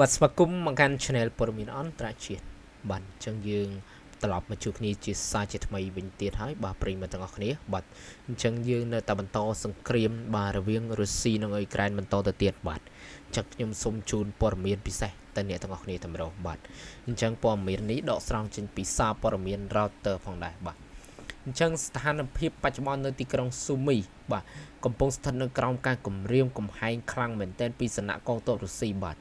បាទស្វាគមន៍មកកាន់ Channel ព័ត៌មានអន្តរជាតិបាទអញ្ចឹងយើងត្រឡប់មកជួបគ្នាជាសារជាថ្មីវិញទៀតហើយបាទប្រិយមិត្តទាំងអស់គ្នាបាទអញ្ចឹងយើងនៅតែបន្តសង្គ្រាមបាទរវាងរុស្ស៊ីនិងអ៊ុយក្រែនបន្តទៅទៀតបាទអញ្ចឹងខ្ញុំសូមជូនព័ត៌មានពិសេសទៅអ្នកទាំងអស់គ្នាតែម្ដងបាទអញ្ចឹងព័ត៌មាននេះដកស្រង់ចេញពីសារព័ត៌មាន Reuters ផងដែរបាទអញ្ចឹងស្ថានភាពបច្ចុប្បន្ននៅទីក្រុងស៊ូមីបាទកំពុងស្ថិតនៅក្រោមការគំរាមកំហែងខ្លាំងមែនទែនពីសំណាក់កងទ័ពរុស្ស៊ីបាទ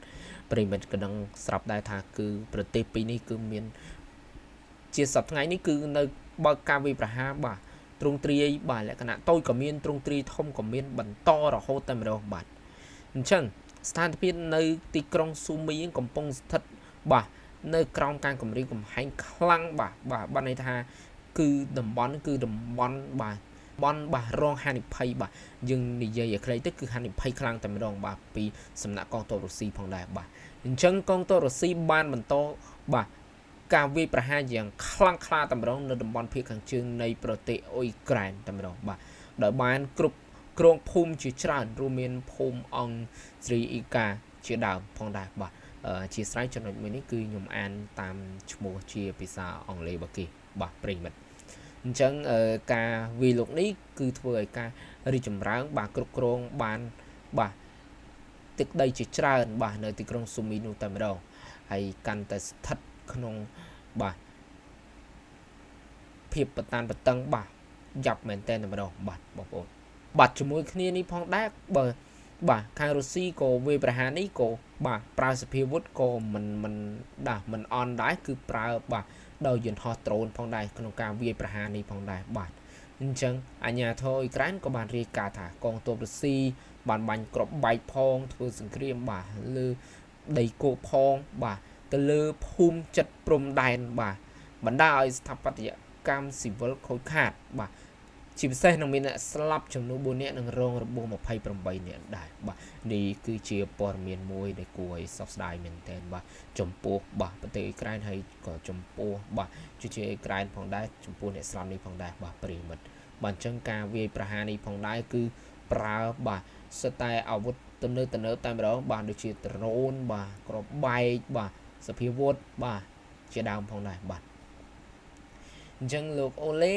ប្រិមិត្តក៏ដឹងស្រាប់ដែរថាគឺប្រទេសពីរនេះគឺមានជាសប្តាហ៍ថ្ងៃនេះគឺនៅបើកការវាយប្រហារបាទទ្រង់ទ្រាយបាទលក្ខណៈតូចក៏មានទ្រង់ទ្រាយធំក៏មានបន្តរហូតតែម្ដងបាទអញ្ចឹងស្ថានភាពនៅទីក្រុងស៊ូមីកំពុងស្ថិតបាទនៅក្រោមការគំរាមកំហែងខ្លាំងបាទន័យថាគឺតំបន់បាទរងហានិភ័យបាទយើងនិយាយឲ្យខ្លីទៅគឺហានិភ័យខ្លាំងតែម្ដងបាទពីសំណាក់កងទ័ពរុស្ស៊ីផងដែរបាទអញ្ចឹងកងទ័ពរុស្ស៊ីបានបន្តបាទការវាយប្រហារយ៉ាងខ្លាំងក្លាតែម្ដងនៅតំបន់ភាគខាងជើងនៃប្រទេសអ៊ុយក្រែនតែម្ដងបាទដោយបានគ្រប់គ្រងភូមិជាច្រើនរួមមានភូមិអង្គស្រីអ៊ីកាជាដើមផងដែរបាទជាស្រ័យចំណុចមួយនេះគឺខ្ញុំអានតាមឈ្មោះជាភាសាអង់គ្លេសរបស់គេបាទប្រិមិត្តអញ្ចឹងការវាយលុកនេះគឺធ្វើឲ្យការរីចម្រើនបាទគ្រប់គ្រងបានបាទទឹកដីជាច្រើនបាទនៅទីក្រុងស៊ូមីនោះតែម្ដងហើយកាន់តែស្ថិតក្នុងបាទភាពបតានបតឹងបាទយ៉ាប់មែនតើតែម្ដងបាទបងប្អូនបាទជាមួយគ្នានេះផងដែរបើបាទខាងរុស្ស៊ីក៏វាយប្រហារនេះក៏បាទប្រើសភាវុធក៏មិនអន់ដែរគឺប្រើបាទដោយយន្តហោះដ្រូនផងដែរក្នុងការវាយប្រហារនេះផងដែរបាទអញ្ចឹងអាញាធរអ៊ុយក្រែនក៏បានរាយការណ៍ថាកងទ័ពរុស្ស៊ីបានបាញ់គ្រាប់បែកផងធ្វើសង្គ្រាមបាទលើដីគោកផងបាទទៅលើភូមិចិត្តព្រំដែនបាទបណ្ដាឲ្យស្ថាបត្យកម្មស៊ីវិលខូចខាតបាទជាពិសេសនឹងមានអ្នកស្លាប់ចំនួន4នាក់និងរងរបួស28នាក់ដែរបាទនេះគឺជាព័ត៌មានមួយដែលគួរឲ្យសោកស្ដាយមែនទែនបាទចំពោះបាទប្រទេសអ៊ុយក្រែនហើយក៏ចំពោះបាទជាអ៊ុយក្រែនផងដែរចំពោះអ្នកស្លាប់នេះផងដែរបាទប្រិមិត្តបាទអញ្ចឹងការវាយប្រហារនេះផងដែរគឺប្រើបាទសិតតែអាវុធទំនើបតែម្ដងបាទដូចជាដ្រូនបាទគ្រាប់បែកបាទសភាវុធបាទជាដើមផងដែរបាទអញ្ចឹងលោកអូឡេ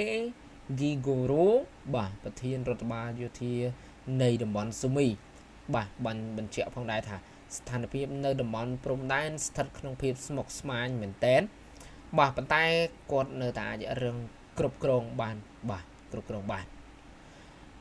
ហ្គីហ្គូរ៉ូបាទប្រធានរដ្ឋបាលយោធានៃតំបន់ស៊ូមីបាទបានបញ្ជាក់ផងដែរថាស្ថានភាពនៅតំបន់ព្រំដែនស្ថិតក្នុងភាពស្មុគស្មាញមែនទែនបាទប៉ុន្តែគាត់នៅតែអាចរឹងគ្រប់គ្រងបាន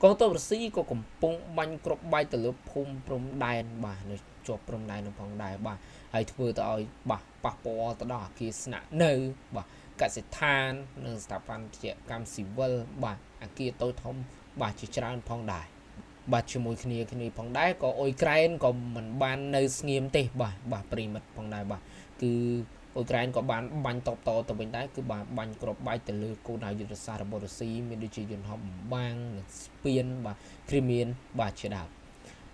កងទ័ពរុស្ស៊ីក៏កំពុងបាញ់គ្រាប់បែកទៅលើភូមិព្រំដែនបាទនៅជាប់ព្រំដែននឹងផងដែរបាទហើយធ្វើទៅឲ្យបាទប៉ះពាល់ទៅដល់អគារស្នាក់នៅបាទកសិដ្ឋាននិងស្ថាបត្យកម្មស៊ីវិលបាទអគារតូចធំបាទជាច្រើនផងដែរបាទជាមួយគ្នាផងដែរក៏អ៊ុយក្រែនក៏មិនបាននៅស្ងៀមទេបាទប្រិមិត្តផងដែរបាទគឺអ៊ុយក្រែនក៏បានបាញ់តបតទៅវិញដែរគឺបានបាញ់គ្រាប់បែកទៅលើគោលដៅយុទ្ធសាស្ត្ររបស់រុស្ស៊ីមានដូចជាយន្តហោះបំបាំងនិងស្ពានបាទគ្រីមៀនបាទជាដើម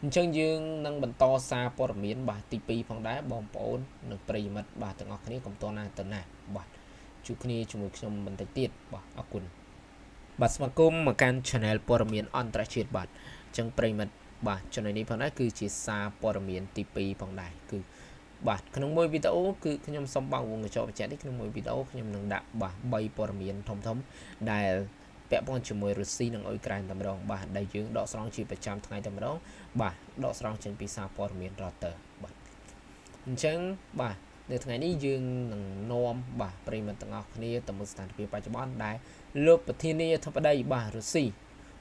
អញ្ចឹងយើងនឹងបន្តសារព័ត៌មានបាទទី2ផងដែរបងប្អូននិងប្រិយមិត្តបាទទាំងអស់គ្នាកុំតណាទៅណាបាទជួបគ្នាជាមួយខ្ញុំបន្តិចទៀតបាទអរគុណបាទស្វាគមន៍មកកាន់ Channel ព័ត៌មានអន្តរជាតិបាទអញ្ចឹងប្រិយមិត្តបាទចំណុចនេះផងដែរគឺជាសារព័ត៌មានទី2ផងដែរគឺបាទក្នុងមួយវីដេអូគឺខ្ញុំសូមបើកវងកញ្ចក់បញ្ជាក់នេះក្នុងមួយវីដេអូខ្ញុំនឹងដាក់បាទ3ព័ត៌មានធំដែលពាក់ព័ន្ធជាមួយរុស្ស៊ីនិងអ៊ុយក្រែនតែម្ដងបាទដែលយើងដកស្រង់ជាប្រចាំថ្ងៃតែម្ដងបាទដកស្រង់ចេញពីសារព័ត៌មាន Reuters បាទអញ្ចឹងបាទនៅថ្ងៃនេះយើងនឹងនាំបាទប្រិយមិត្តទាំងអស់គ្នាទៅមើលស្ថានភាពបច្ចុប្បន្នដែលលោកប្រធានាធិបតីបាទរុស្ស៊ី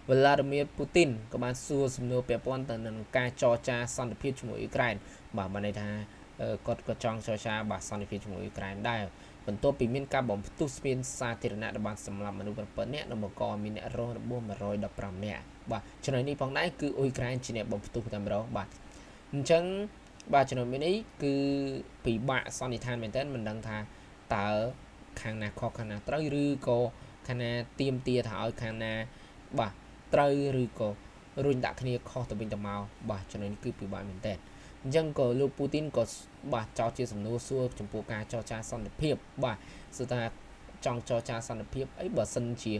វ្លាឌីមៀរពូទីនក៏បានសួរសំណួរពាក់ព័ន្ធទៅនឹងការចរចាសន្តិភាពជាមួយអ៊ុយក្រែនបាទបានន័យថាគាត់ក៏ចង់ចរចាបាទសន្តិភាពជាមួយអ៊ុយក្រែនដែរបន្ទាប់ពីមានការបំផ្ទុះស្ពានសាធារណៈដែលបានសម្លាប់មនុស្ស7នាក់និងបង្កមានអ្នករងរបួស115នាក់បាទចំណុចនេះផងដែរគឺអ៊ុយក្រែនជាអ្នកបំផ្ទុះតែម្ដងបាទអញ្ចឹងបាទចំណុចនេះគឺពិបាកសន្និដ្ឋានមែនទែនមិនដឹងថាតើខាងណាខុសខាងណាត្រូវឬក៏ខាងណាទៀមទាថាឲ្យខាងណាបាទត្រូវឬក៏រុញដាក់គ្នាខុសទៅវិញទៅមកបាទចំណុចនេះគឺពិបាកមែនទែនអញ្ចឹងក៏លោកពូទីនក៏បាទចោទជាសំណួរសួរចំពោះការចរចាសន្តិភាពបាទគឺថាចង់ចរចាសន្តិភាពអីបើសិនជា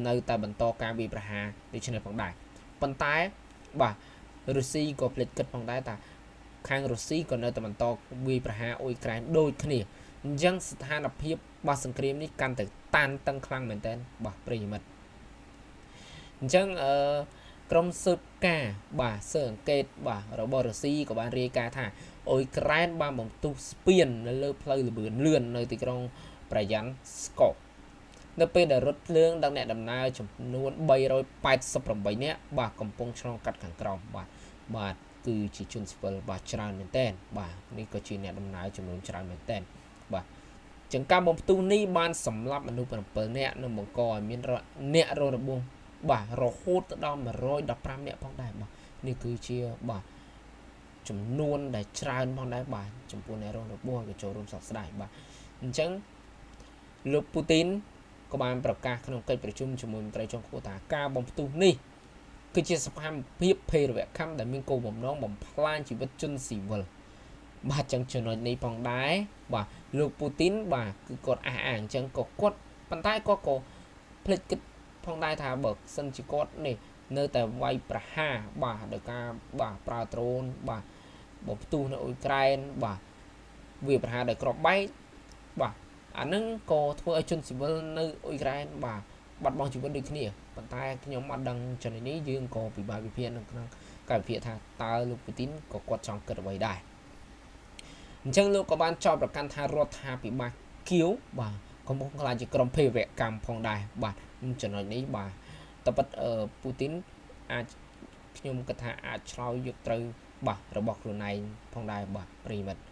នៅតែបន្តការវាយប្រហារដូចនេះផងដែរប៉ុន្តែបាទរុស្ស៊ីក៏ភ្លេចគិតផងដែរថា ខាងរុស្ស៊ីក៏នៅតែបន្តវាយប្រហារអ៊ុយក្រែនដូចគ្នាអញ្ចឹងស្ថានភាពរបស់សង្គ្រាមនេះកាន់តែតានតឹងខ្លាំងមែនទែនបាទប្រិយមិត្តអញ្ចឹងក្រុមស៊ើបការបាទស៊ើបអង្កេតបាទរបស់រុស្ស៊ីក៏បានរាយការណ៍ថាអ៊ុយក្រែនបានបំទុះស្ពាននៅលើផ្លូវល្បឿនលឿននៅទីក្រុងប្រយ៉ាន់ស្កូនៅពេលដែលរថភ្លើងដឹកអ្នកដំណើរចំនួន388នាក់បាទកំពុងឆ្លងកាត់ខាងក្រោមបាទគឺជាជនស៊ីវិលបាទច្រើនមែនទែនបាទនេះក៏ជាអ្នកដំណើរចំនួនច្រើនមែនទែនបាទចឹងការបំផ្ទុះនេះបានសម្លាប់មនុស្ស7នាក់និងបង្កឲ្យមានអ្នករងរបួសបាទរហូតទៅដល់115នាក់ផងដែរបាទនេះគឺជាបាទចំនួនដែលច្រើនផងដែរបាទចំពោះអ្នករងរបួសក៏ចូលរួមសោកស្ដាយបាទអញ្ចឹងលោកពូទីនក៏បានប្រកាសក្នុងកិច្ចប្រជុំជាមួយមន្ត្រីជាន់ខ្ពស់ថាការបំផ្ទុះនេះគឺជាសកម្មភាពភេរវកម្មដែលមានគោលបំណងបំផ្លាញជីវិតជនស៊ីវិលបាទចឹងចំណុចនេះផងដែរបាទលោកពូទីនបាទគឺគាត់អះអាងអញ្ចឹងក៏គាត់ប៉ុន្តែគាត់ក៏ភ្លេចគិតផងដែរថាបើសិនជាគាត់នេះនៅតែវាយប្រហារបាទដោយការបាទប្រើដ្រូនបាទបំផ្ទុះនៅអ៊ុយក្រែនបាទវាប្រហារដោយគ្រាប់បែកបាទអានឹងក៏ធ្វើឲ្យជនស៊ីវិលនៅអ៊ុយក្រែនបាទបាត់បង់ជីវិតដូចគ្នាប៉ុន្តែខ្ញុំអត់ដឹងចំណុចនេះយើងក៏ពិបាកវិភាគនៅក្នុងការវិភាគថាតើលោកពូទីនក៏គាត់ចង់គិតអ្វីដែរអញ្ចឹងលោកក៏បានចោទប្រកាន់ថារដ្ឋាភិបាលគៀវបាទកំពុងខ្លាចជាក្រុមភេរវកម្មផងដែរបាទចំណុចនេះបាទតែប៉ុតពូទីនអាចខ្ញុំគិតថាអាចឆ្លើយយកត្រូវបាទរបស់ខ្លួនឯងផងដែរបាទប្រិមិត្ត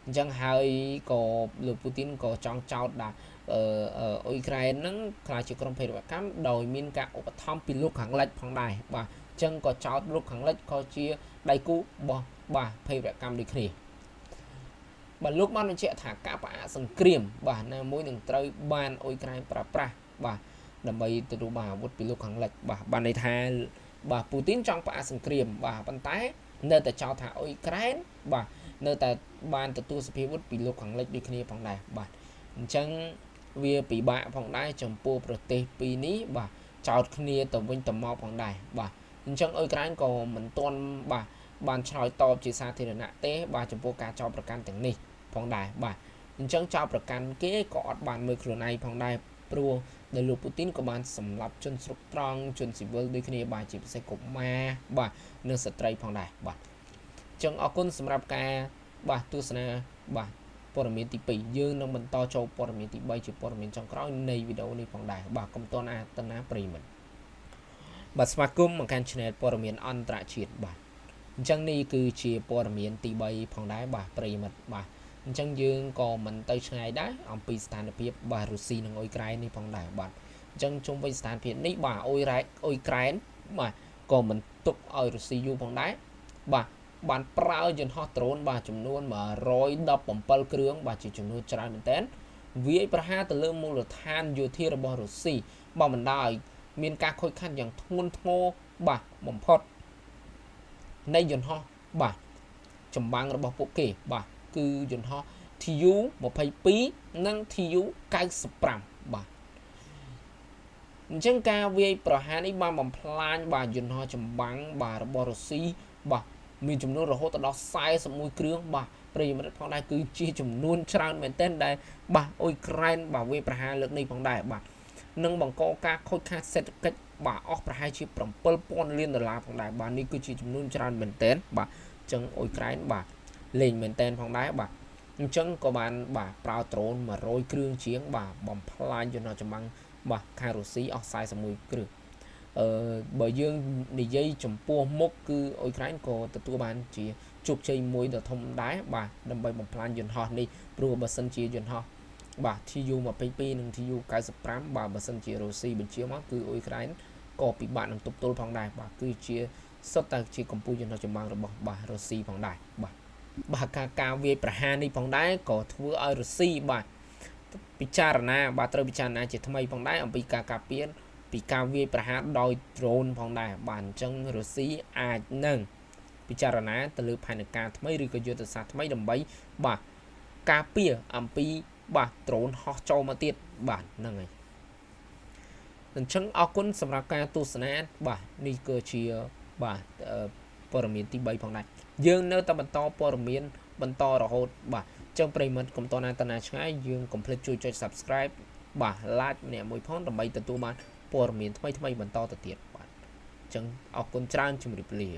អញ្ចឹងហើយក៏លោកពូទីនក៏ចង់ចោទថាអ៊ុយក្រែនហ្នឹងខ្លាចជាក្រុមភេរវកម្មដោយមានការឧបត្ថម្ភពីលោកខាងលិចផងដែរបាទអញ្ចឹងក៏ចោទលោកខាងលិចក៏ជាដៃគូរបស់បាទភេរវកម្មដូចគ្នាបាទលោកបានបញ្ជាក់ថាការបអាសង្គ្រាមបាទណាមួយនឹងត្រូវបានអ៊ុយក្រែនប្រើប្រាស់បាទដើម្បីទទួលបានអាវុធពីលោកខាងលិចបាទបានន័យថាបាទពូទីនចង់ផ្អាកសង្គ្រាមបាទប៉ុន្តែនៅតែចោទថាអ៊ុយក្រែនបាទនៅតែបានទទួលសភាវុធពីលោកខាងលិចដូចគ្នាផងដែរបាទអញ្ចឹងវាពិបាកផងដែរចំពោះប្រទេសពីរនេះបាទចោទគ្នាទៅវិញទៅមកផងដែរបាទអញ្ចឹងអ៊ុយក្រែនក៏មិនទាន់បាទបានឆ្លើយតបជាសាធារណៈទេបាទចំពោះការចោទប្រកាន់ទាំងនេះផងដែរបាទអញ្ចឹងចោទប្រកាន់គេក៏អត់បានមើលខ្លួនឯងផងដែរព្រោះនៅលោកពូទីនក៏បានសម្លាប់ជនស្រុកត្រង់ជនស៊ីវិលដូចគ្នាបាទជាពិសេសកុមារបាទនិងស្ត្រីផងដែរបាទអញ្ចឹងអរគុណសម្រាប់ការបាទទស្សនាបាទព័ត៌មានទី2យើងនឹងបន្តចូលព័ត៌មានទី3ជាព័ត៌មានចុងក្រោយនៃវីដេអូនេះផងដែរបាទកុំទាន់អាទនាប្រិមិត្តបាទស្វាគមន៍មកកាន់ Channel ព័ត៌មានអន្តរជាតិបាទអញ្ចឹងនេះគឺជាព័ត៌មានទី3ផងដែរបាទប្រិមិត្តបាទអញ្ចឹងយើងក៏មិនទៅឆ្ងាយដែរអំពីស្ថានភាពបាទរុស្ស៊ីនិងអ៊ុយក្រែននេះផងដែរបាទអញ្ចឹងជុំវិញស្ថានភាពនេះបាទអ៊ុយក្រែនបាទក៏មិនទុកឲ្យរុស្ស៊ីយូរផងដែរបាទបានប្រើយន្តហោះដ្រូនបាទចំនួន117គ្រឿងបាទជាចំនួនច្រើនមែនទែនវាយប្រហារទៅលើមូលដ្ឋានយោធារបស់រុស្ស៊ីបាទបណ្ដាលឲ្យមានការខូចខាតយ៉ាងធ្ងន់ធ្ងរបាទបំផុតនៃយន្តហោះបាទចម្បាំងរបស់ពួកគេបាទគឺយន្តហោះ Tu-22 និង Tu-95 បាទអញ្ចឹងការវាយប្រហារនេះបានបំផ្លាញបាទយន្តហោះចម្បាំងបាទរបស់រុស្ស៊ីបាទមានចំនួនរហូតដល់41គ្រឿងបាទប្រិយមិត្តផងដែរគឺជាចំនួនច្រើនមែនទែនដែលបាទអ៊ុយក្រែនបាទវាយប្រហារលើកនេះផងដែរបាទនឹងបង្កការខូចខាតសេដ្ឋកិច្ចបាទអស់ប្រហែលជា$7,000 លានផងដែរបាទនេះគឺជាចំនួនច្រើនមែនទែនបាទអញ្ចឹងអ៊ុយក្រែនបាទលេងមែនទែនផងដែរបាទអញ្ចឹងក៏បានបាទប្រើដ្រូន100គ្រឿងជាងបាទបំផ្លាញយន្តហោះចម្បាំងបាទខាងរុស្ស៊ីអស់41គ្រឿងបើយើងនិយាយចំពោះមុខគឺអ៊ុយក្រែនក៏ទទួលបានជាជោគជ័យមួយដ៏ធំដែរបាទដើម្បីបំផ្លាញយន្តហោះនេះព្រោះបើសិនជាយន្តហោះបាទ Tu-22 និង Tu-95 បាទបើសិនជារុស្ស៊ីបញ្ជាមកគឺអ៊ុយក្រែនក៏ពិបាកនឹងទប់ទល់ផងដែរបាទគឺជាសុទ្ធតែជាកម្ពុជាយន្តហោះចម្បាំងរបស់បាទរុស្ស៊ីផងដែរបាទការវាយប្រហារនេះផងដែរក៏ធ្វើឲ្យរុស្ស៊ីបាទពិចារណាបាទត្រូវពិចារណាជាថ្មីផងដែរអំពីការការពារពីការវាយប្រហារដោយដ្រូនផងដែរបាទអញ្ចឹងរុស្ស៊ីអាចនឹងពិចារណាទៅលើផែនការថ្មីឬក៏យុទ្ធសាស្ត្រថ្មីដើម្បីបាទការពារអំពីបាទដ្រូនហោះចូលមកទៀតបាទហ្នឹងហើយអញ្ចឹងអរគុណសម្រាប់ការទស្សនាបាទនេះគឺជាបាទព័ត៌មានទី3ផងដែរ យើងនៅតែបន្តព័ត៌មានបន្តរហូតបាទចឹងប្រិមិត្តកុំតណាតាណាឆ្ងាយយើងកុំភ្លេចជួយចុច Subscribe បាទ like ម្នាក់មួយផងដើម្បីទទួលបានព័ត៌មានថ្មីៗបន្តទៅទៀតបាទចឹងអរគុណច្រើនជំរាបលា